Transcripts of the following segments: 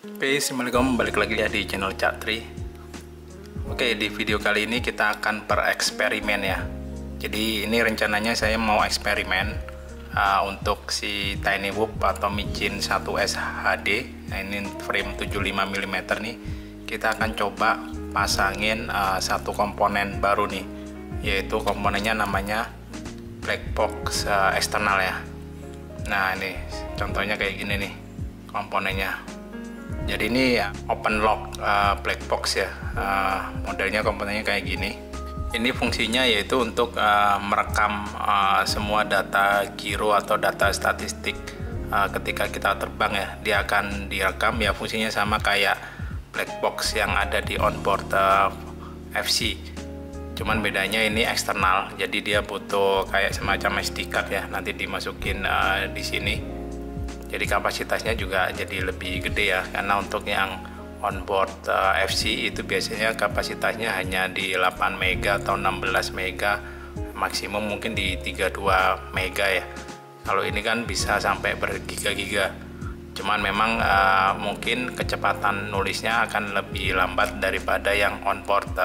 Oke, assalamualaikum, balik lagi ya di channel Cak Tri. Oke, di video kali ini kita akan bereksperimen ya. Jadi ini rencananya saya mau eksperimen untuk si Tiny Whoop atau Micin 1S HD. Nah, ini frame 75 mm nih. Kita akan coba pasangin satu komponen baru nih, yaitu komponennya namanya black box eksternal ya. Nah, ini contohnya kayak gini nih komponennya. Jadi ini open lock black box ya, modelnya komponennya kayak gini. Ini fungsinya yaitu untuk merekam semua data giro atau data statistik ketika kita terbang ya. Dia akan direkam ya, fungsinya sama kayak black box yang ada di onboard FC. Cuman bedanya ini eksternal, jadi dia butuh kayak semacam SD card ya, nanti dimasukin di sini. Jadi kapasitasnya juga jadi lebih gede ya, karena untuk yang onboard FC itu biasanya kapasitasnya hanya di 8 mega atau 16 mega, maksimum mungkin di 32 mega ya. Kalau ini kan bisa sampai bergiga-giga. Cuman memang mungkin kecepatan nulisnya akan lebih lambat daripada yang onboard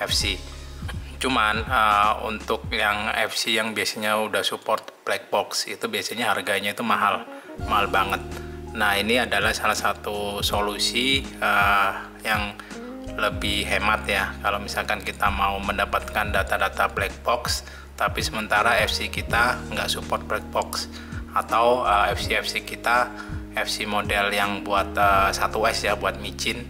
FC. Cuman untuk yang FC yang biasanya udah support black box itu biasanya harganya itu mahal banget. Nah, ini adalah salah satu solusi yang lebih hemat ya, kalau misalkan kita mau mendapatkan data-data black box tapi sementara FC kita nggak support black box, atau FC kita FC model yang buat 1S ya, buat Micin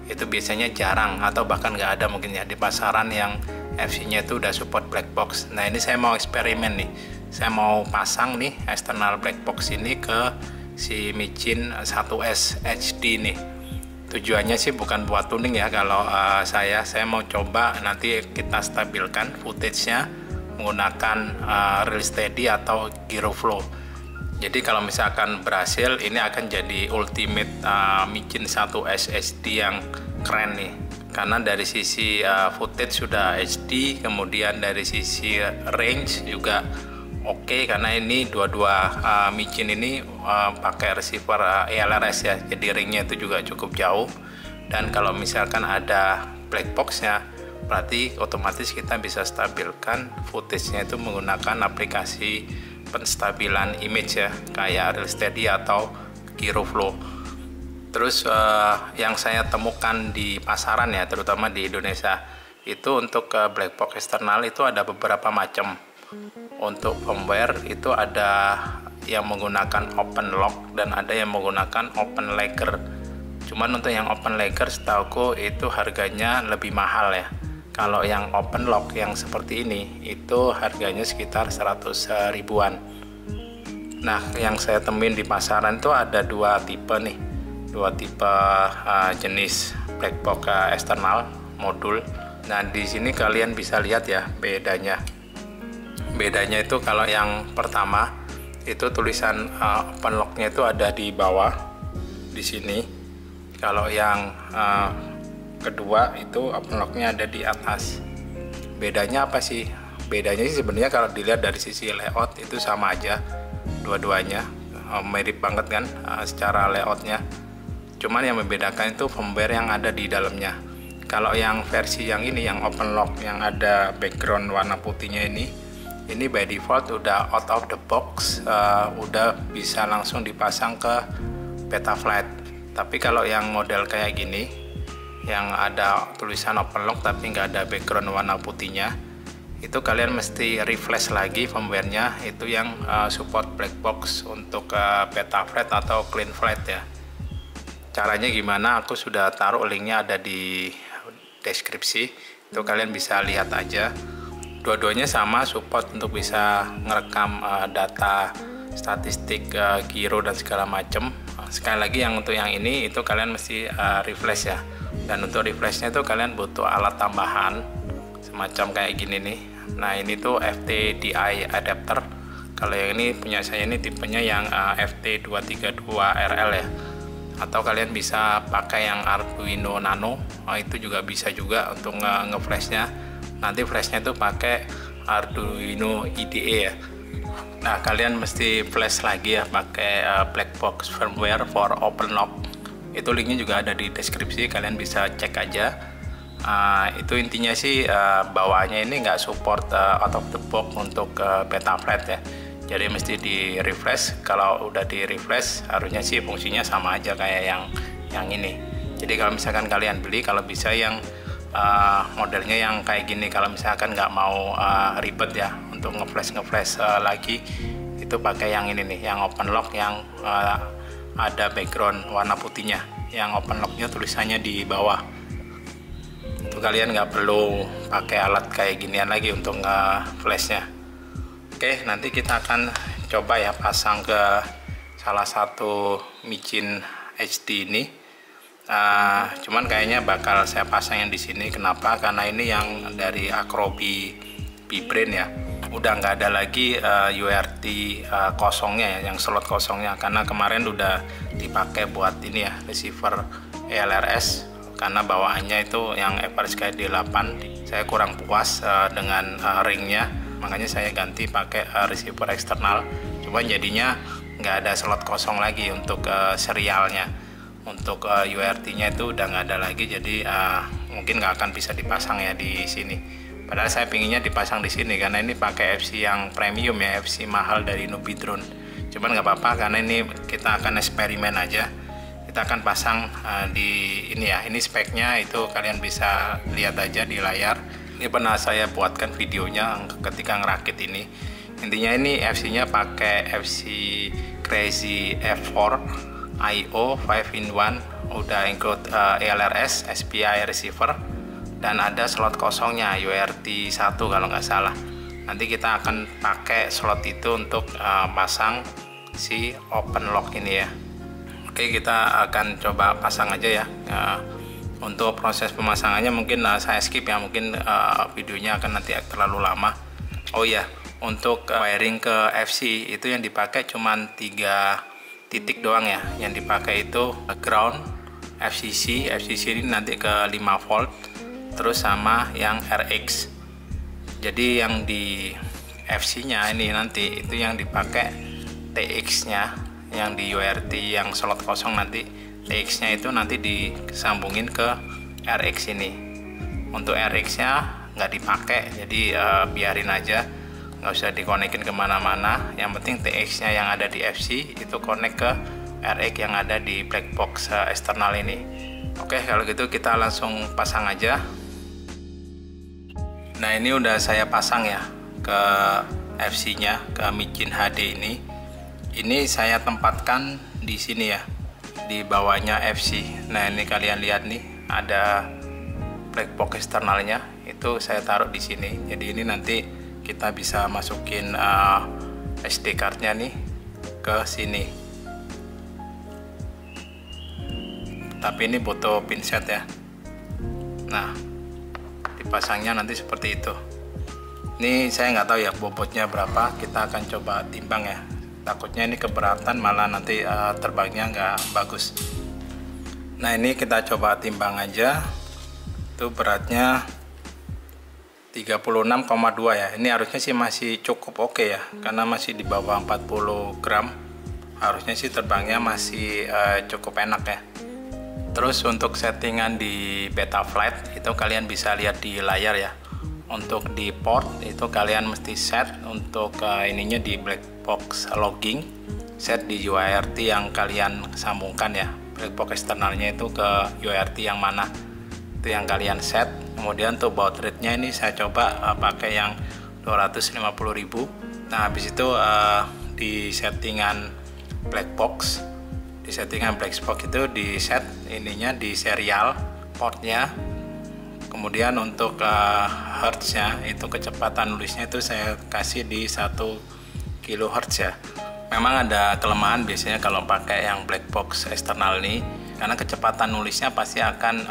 itu biasanya jarang atau bahkan nggak ada mungkin ya di pasaran yang FC-nya itu udah support black box. Nah, ini saya mau eksperimen nih. Saya mau pasang nih eksternal black box ini ke si Micin 1S HD nih. Tujuannya sih bukan buat tuning ya. Kalau saya mau coba nanti kita stabilkan footage-nya menggunakan real steady atau gyro flow. Jadi kalau misalkan berhasil, ini akan jadi ultimate Micin 1S HD yang keren nih. Karena dari sisi footage sudah HD, kemudian dari sisi range juga oke, karena ini dua-dua Micin ini pakai receiver ELRS ya, jadi ringnya itu juga cukup jauh. Dan kalau misalkan ada black boxnya, berarti otomatis kita bisa stabilkan footage-nya itu menggunakan aplikasi penstabilan image ya, kayak Real Steady atau Gyro Flow. Terus yang saya temukan di pasaran ya, terutama di Indonesia, itu untuk black box eksternal itu ada beberapa macam. Untuk firmware itu ada yang menggunakan open lock dan ada yang menggunakan open lagger. Cuman untuk yang open lagger setahuku itu harganya lebih mahal ya. Kalau yang open lock yang seperti ini itu harganya sekitar 100 ribuan. Nah, yang saya temuin di pasaran itu ada dua tipe nih. Dua tipe jenis black box eksternal modul. Nah, di sini kalian bisa lihat ya bedanya. Bedanya itu kalau yang pertama itu tulisan open lock-nya itu ada di bawah di sini. Kalau yang kedua itu open lock-nya ada di atas. Bedanya apa sih? Bedanya sih sebenarnya kalau dilihat dari sisi layout itu sama aja. Dua-duanya mirip banget kan secara layoutnya. Cuman yang membedakan itu firmware yang ada di dalamnya. Kalau yang versi yang ini, yang open lock yang ada background warna putihnya ini by default udah out of the box, udah bisa langsung dipasang ke Betaflight. Tapi kalau yang model kayak gini, yang ada tulisan open lock tapi nggak ada background warna putihnya, itu kalian mesti refresh lagi firmware-nya, itu yang support black box untuk Betaflight atau CleanFlight ya. Caranya gimana, aku sudah taruh linknya ada di deskripsi, itu kalian bisa lihat aja. Dua-duanya sama support untuk bisa ngerekam data statistik giro dan segala macam. Sekali lagi yang untuk yang ini itu kalian mesti refresh ya. Dan untuk refreshnya itu kalian butuh alat tambahan semacam kayak gini nih. Nah, ini tuh FTDI adapter. Kalau yang ini punya saya ini tipenya yang FT232RL ya. Atau kalian bisa pakai yang Arduino Nano, itu juga bisa juga untuk nge-flashnya. Nanti flashnya itu pakai Arduino IDE ya. Nah, kalian mesti flash lagi ya pakai black box firmware for open lock. Itu linknya juga ada di deskripsi, kalian bisa cek aja. Itu intinya sih, bawaannya ini nggak support out of the box untuk Betaflight ya. Jadi mesti di refresh. Kalau udah di refresh harusnya sih fungsinya sama aja kayak yang ini. Jadi kalau misalkan kalian beli, kalau bisa yang modelnya yang kayak gini. Kalau misalkan nggak mau ribet ya untuk ngeflash lagi, itu pakai yang ini nih, yang open lock yang ada background warna putihnya. Yang open locknya tulisannya di bawah. Itu kalian nggak perlu pakai alat kayak ginian lagi untuk nge-flashnya. Oke, nanti kita akan coba ya pasang ke salah satu micin HD ini. Cuman kayaknya bakal saya pasang yang di sini. Kenapa? Karena ini yang dari Acrobi B-Brain ya. Udah nggak ada lagi UART kosongnya ya, yang slot kosongnya. Karena kemarin udah dipakai buat ini ya, receiver ELRS. Karena bawaannya itu yang FrSky D8 saya kurang puas dengan ringnya, makanya saya ganti pakai receiver eksternal. Cuman jadinya nggak ada slot kosong lagi untuk serialnya. Untuk UART-nya itu udah nggak ada lagi, jadi mungkin nggak akan bisa dipasang ya di sini. Padahal saya pinginnya dipasang di sini karena ini pakai FC yang premium ya, FC mahal dari Nubidrone. Cuman nggak apa-apa karena ini kita akan eksperimen aja. Kita akan pasang di ini ya, ini speknya itu kalian bisa lihat aja di layar. Ini pernah saya buatkan videonya ketika ngerakit ini. Intinya ini FC-nya pakai FC Crazy F4 IO 5-in-1, udah include ELRS, SPI receiver, dan ada slot kosongnya UART 1 kalau nggak salah. Nanti kita akan pakai slot itu untuk pasang si open lock ini ya. Oke, kita akan coba pasang aja ya. Untuk proses pemasangannya mungkin saya skip ya, mungkin videonya akan nanti terlalu lama. Oh ya, untuk wiring ke FC itu yang dipakai cuman 3 titik doang ya. Yang dipakai itu ground, FCC ini nanti ke 5 volt, terus sama yang RX. Jadi yang di FC-nya ini nanti itu yang dipakai TX-nya. Yang di UART yang slot kosong nanti TX-nya itu nanti disambungin ke RX ini. Untuk RX-nya nggak dipakai, jadi biarin aja, nggak usah dikonekin kemana-mana. Yang penting TX-nya yang ada di FC itu connect ke RX yang ada di black box eksternal ini. Oke, kalau gitu kita langsung pasang aja. Nah, ini udah saya pasang ya ke FC-nya, ke micin HD ini. Ini saya tempatkan di sini ya, di bawahnya FC. Nah, ini kalian lihat nih, ada black box eksternalnya, itu saya taruh di sini. Jadi ini nanti kita bisa masukin SD cardnya nih ke sini. Tapi ini butuh pinset ya. Nah, dipasangnya nanti seperti itu. Ini saya nggak tahu ya bobotnya berapa. Kita akan coba timbang ya. Takutnya ini keberatan malah nanti terbangnya nggak bagus. Nah, ini kita coba timbang aja. Itu beratnya 36,2 ya. Ini harusnya sih masih cukup oke ya, karena masih di bawah 40 gram. Harusnya sih terbangnya masih cukup enak ya. Terus untuk settingan di Betaflight itu kalian bisa lihat di layar ya. Untuk di port itu kalian mesti set untuk ininya di black box logging, set di UART yang kalian sambungkan ya, black box eksternalnya itu ke UART yang mana, itu yang kalian set. Kemudian untuk baud rate-nya ini saya coba pakai yang 250.000. Nah, habis itu di settingan black box, di settingan black box itu di set ininya di serial portnya. Kemudian untuk hertznya itu kecepatan nulisnya itu saya kasih di 1 kHz ya. Memang ada kelemahan biasanya kalau pakai yang black box eksternal ini, karena kecepatan nulisnya pasti akan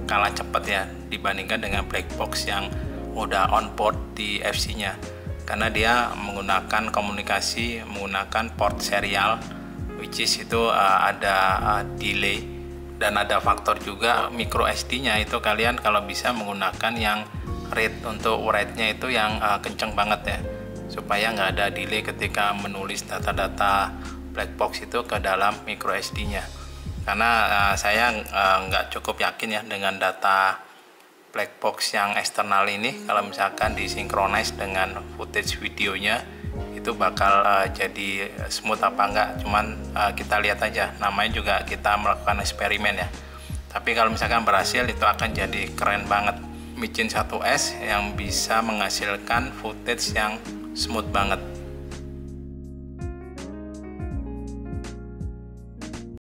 kalah cepat ya dibandingkan dengan black box yang udah on board di FC-nya. Karena dia menggunakan komunikasi menggunakan port serial, which is itu ada delay. Dan ada faktor juga micro SD-nya itu kalian kalau bisa menggunakan yang read, untuk write-nya itu yang kenceng banget ya, supaya nggak ada delay ketika menulis data-data black box itu ke dalam micro SD-nya. karena saya nggak cukup yakin ya dengan data black box yang eksternal ini. Kalau misalkan disinkronize dengan footage videonya itu bakal jadi smooth apa enggak, cuman kita lihat aja, namanya juga kita melakukan eksperimen ya. Tapi kalau misalkan berhasil itu akan jadi keren banget, Micin 1S yang bisa menghasilkan footage yang smooth banget.